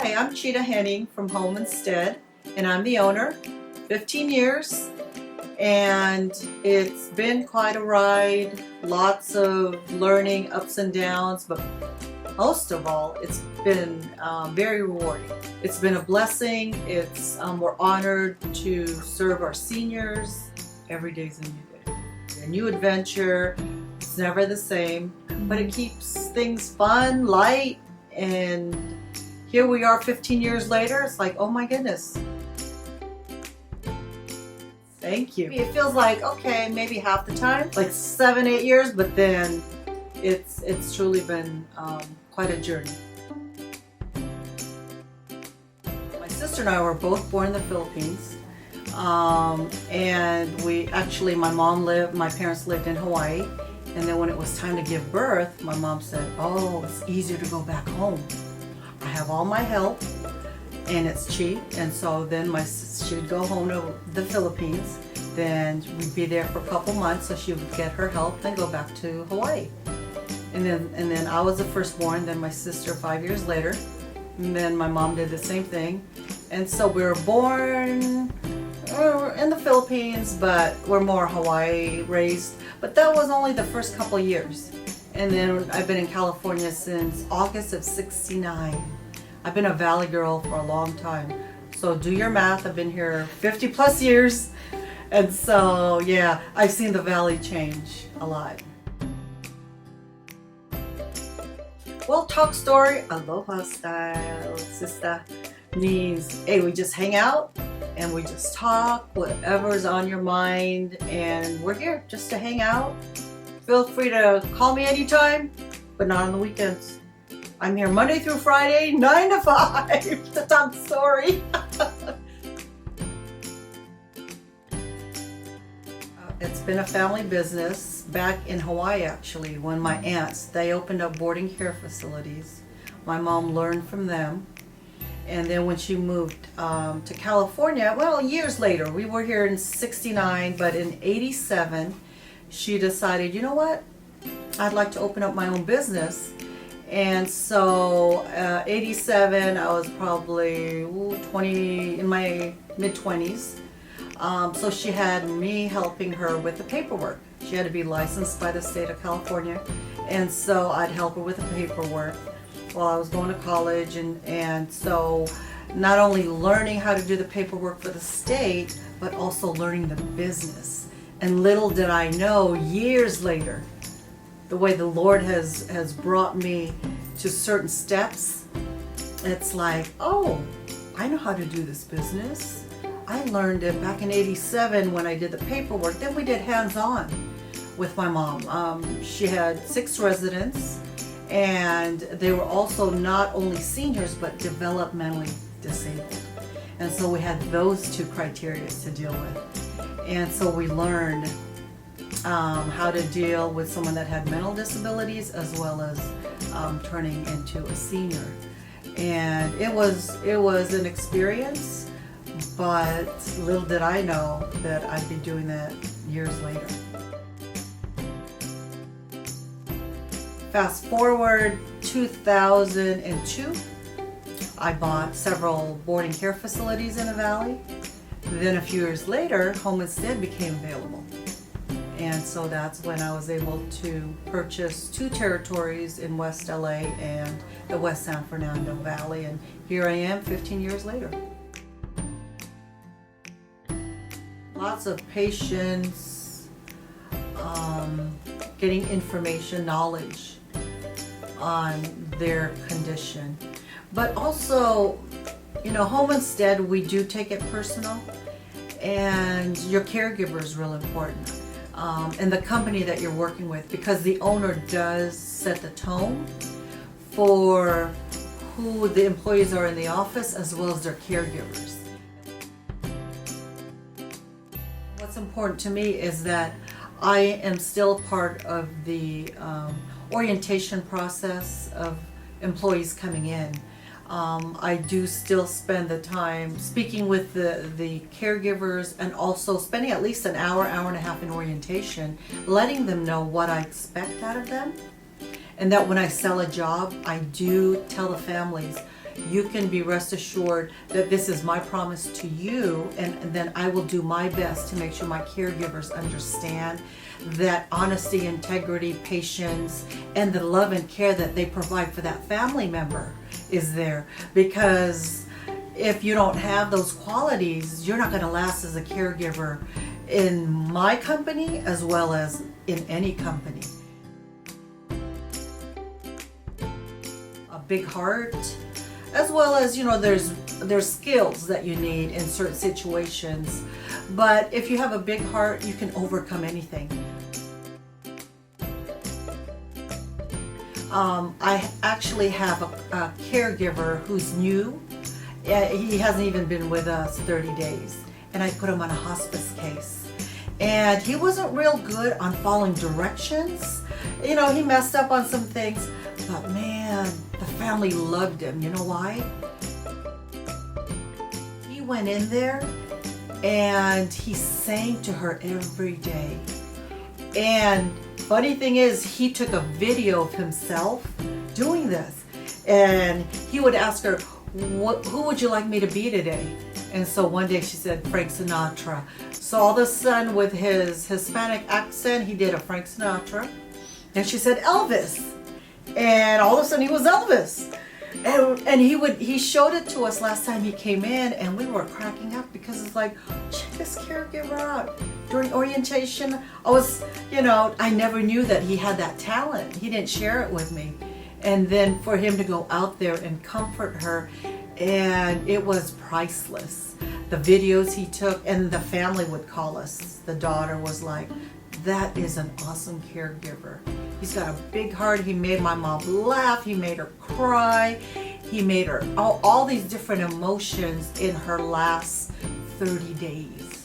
Hi, I'm Chita Henning from Home Instead, and I'm the owner. 15 years, and it's been quite a ride. Lots of learning, ups and downs, but most of all, it's been very rewarding. It's been a blessing. We're honored to serve our seniors. Every day's a new day, a new adventure. It's never the same, but it keeps things fun, light, and here we are 15 years later. It's like, oh my goodness. Thank you. It feels like, okay, maybe half the time, like 7-8 years, but then it's truly been quite a journey. My sister and I were both born in the Philippines, and my parents lived in Hawaii, and then when it was time to give birth, my mom said, oh, it's easier to go back home. I have all my help and it's cheap, and so then she would go home to the Philippines, then we'd be there for a couple months so she would get her help, then go back to Hawaii. And then I was the firstborn, then my sister 5 years later, and then my mom did the same thing. And so we were born in the Philippines, but we're more Hawaii raised. But that was only the first couple years. And then I've been in California since August of '69. I've been a Valley girl for a long time. So do your math, I've been here 50 plus years. And so, yeah, I've seen the Valley change a lot. Well, talk story, aloha style, sister, means, hey, we just hang out and we just talk, whatever's on your mind, and we're here just to hang out. Feel free to call me anytime, but not on the weekends. I'm here Monday through Friday, 9 to 5 to talk story. It's been a family business back in Hawaii, actually, when my aunts, they opened up boarding care facilities. My mom learned from them. And then when she moved to California, well, years later, we were here in '69, but in '87, she decided, you know what? I'd like to open up my own business. And so '87, I was probably 20, in my mid-20s. So she had me helping her with the paperwork. She had to be licensed by the state of California. And so I'd help her with the paperwork while I was going to college. And so not only learning how to do the paperwork for the state, but also learning the business. And little did I know, years later, the way the Lord has brought me to certain steps, it's like, oh, I know how to do this business. I learned it back in '87 when I did the paperwork. Then we did hands-on with my mom. She had 6 residents, and they were also not only seniors, but developmentally disabled. And so we had those 2 criteria to deal with. And so we learned how to deal with someone that had mental disabilities as well as turning into a senior. And it was an experience, but little did I know that I'd be doing that years later. Fast forward 2002, I bought several boarding care facilities in the Valley. Then a few years later, Home Instead became available. And so that's when I was able to purchase 2 territories in West LA and the West San Fernando Valley. And here I am 15 years later. Lots of patience, getting information, knowledge on their condition. But also, you know, Home Instead, we do take it personal, and your caregiver is real important. And the company that you're working with, because the owner does set the tone for who the employees are in the office as well as their caregivers. What's important to me is that I am still part of the orientation process of employees coming in. I do still spend the time speaking with the caregivers, and also spending at least an hour and a half in orientation, letting them know what I expect out of them. And that when I sell a job, I do tell the families, you can be rest assured that this is my promise to you, and then I will do my best to make sure my caregivers understand that honesty, integrity, patience, and the love and care that they provide for that family member is there. Because if you don't have those qualities, you're not going to last as a caregiver in my company as well as in any company. A big heart, as well as, there's skills that you need in certain situations. But if you have a big heart, you can overcome anything. I actually have a caregiver who's new. He hasn't even been with us 30 days. And I put him on a hospice case. And he wasn't real good on following directions. He messed up on some things. But man, the family loved him. You know why? He went in there and he sang to her every day. And funny thing is, he took a video of himself doing this. And he would ask her, who would you like me to be today? And so one day she said, Frank Sinatra. So all of a sudden, with his Hispanic accent, he did a Frank Sinatra. And she said, Elvis. And all of a sudden he was Elvis. And he showed it to us last time he came in, and we were cracking up because it's like, check this caregiver out. During orientation, I never knew that he had that talent. He didn't share it with me. And then for him to go out there and comfort her, and it was priceless. The videos he took, and the family would call us. The daughter was like, that is an awesome caregiver. He's got a big heart. He made my mom laugh. He made her cry. He made her all these different emotions in her last 30 days.